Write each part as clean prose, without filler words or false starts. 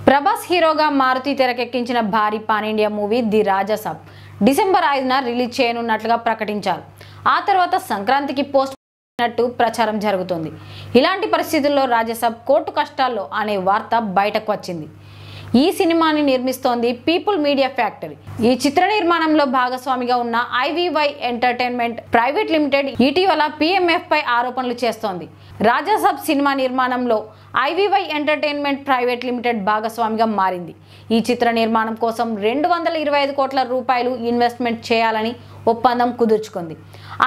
ప్రభాస్ హీరోగా మారుతి తెరకెక్కించిన భారీ pan India movie the Raja Saab December 5న రిలీజ్ చేయనున్నట్లుగా ప్రకటించారు. ఆ తర్వాత సంక్రాంతికి పోస్ట్ అయినట్టు ప్రచారం జరుగుతోంది. ఇలాంటి పరిస్థితుల్లో రాజాసాబ్ కోర్టు కష్టాల్లో అనే వార్త బయటకు వచ్చింది. ఈ సినిమాని నిర్మిస్తోంది పీపుల్ మీడియా ఫ్యాక్టరీ. ఈ చిత్ర నిర్మాణంలో భాగస్వామిగా ఉన్న ఐవీవై ఎంటర్టైన్మెంట్ ప్రైవేట్ లిమిటెడ్ ఇటీవల పీఎంఎఫ్ పై ఆరోపణలు చేస్తోంది. రాజాసాబ్ సినిమా నిర్మాణంలో ఐవీవై ఎంటర్టైన్మెంట్ ప్రైవేట్ లిమిటెడ్ భాగస్వామిగా మారింది. ఈ చిత్ర నిర్మాణం కోసం 225 కోట్ల రూపాయలు ఇన్వెస్ట్మెంట్ చేయాలని ఒప్పందం కుదుర్చుకుంది.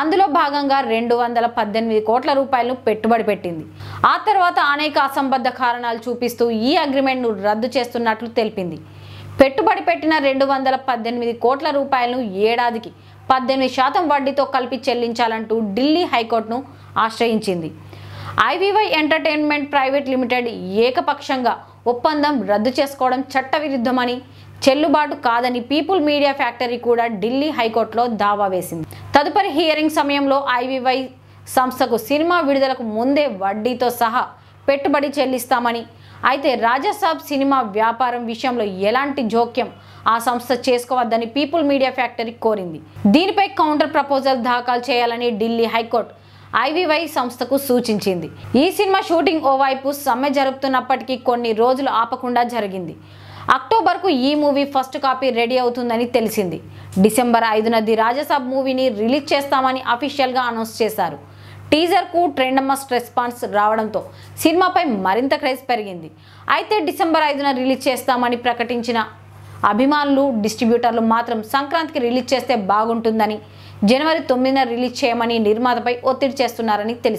అందులో భాగంగా 218 కోట్ల రూపాయలను పెట్టుబడి పెట్టింది. ఆ తర్వాత అనేక అసంబద్ధ కారణాలు చూపిస్తూ ఈ అగ్రిమెంట్ను రద్దు చేస్తున్నట్లు తెలిపింది. పెట్టుబడి పెట్టిన 218 కోట్ల రూపాయలను ఏడాదికి 18% వడ్డీతో కలిపి చెల్లించాలంటూ ఢిల్లీ హైకోర్టును ఆశ్రయించింది. ఐవీవై ఎంటర్టైన్మెంట్ ప్రైవేట్ లిమిటెడ్ ఏకపక్షంగా ఒప్పందం రద్దు చేసుకోవడం చట్టవిరుద్ధమని, చెల్లుబాటు కాదని పీపుల్ మీడియా ఫ్యాక్టరీ కూడా ఢిల్లీ హైకోర్టులో దావా వేసింది. తదుపరి హియరింగ్ సమయంలో ఐవీవై సంస్థకు సినిమా విడుదలకు ముందే వడ్డీతో సహా పెట్టుబడి చెల్లిస్తామని, అయితే రాజాసాబ్ సినిమా వ్యాపారం విషయంలో ఎలాంటి జోక్యం ఆ సంస్థ చేసుకోవద్దని పీపుల్ మీడియా ఫ్యాక్టరీ కోరింది. దీనిపై కౌంటర్ ప్రపోజల్ దాఖలు చేయాలని ఢిల్లీ హైకోర్టు ఐవీవై సంస్థకు సూచించింది. ఈ సినిమా షూటింగ్ ఓవైపు సమ్మె జరుపుతున్నప్పటికీ కొన్ని రోజులు ఆపకుండా జరిగింది. అక్టోబర్కు ఈ మూవీ ఫస్ట్ కాపీ రెడీ అవుతుందని తెలిసింది. డిసెంబర్ 5న ది రాజాసాబ్ మూవీని రిలీజ్ చేస్తామని అఫీషియల్గా అనౌన్స్ చేశారు. టీజర్కు ట్రెండమస్ట్ రెస్పాన్స్ రావడంతో సినిమాపై మరింత క్రేజ్ పెరిగింది. అయితే డిసెంబర్ 5న రిలీజ్ చేస్తామని ప్రకటించిన అభిమానులు, డిస్ట్రిబ్యూటర్లు మాత్రం సంక్రాంతికి రిలీజ్ చేస్తే బాగుంటుందని, జనవరి 9న రిలీజ్ చేయమని నిర్మాతపై ఒత్తిడి చేస్తున్నారని తెలిసింది.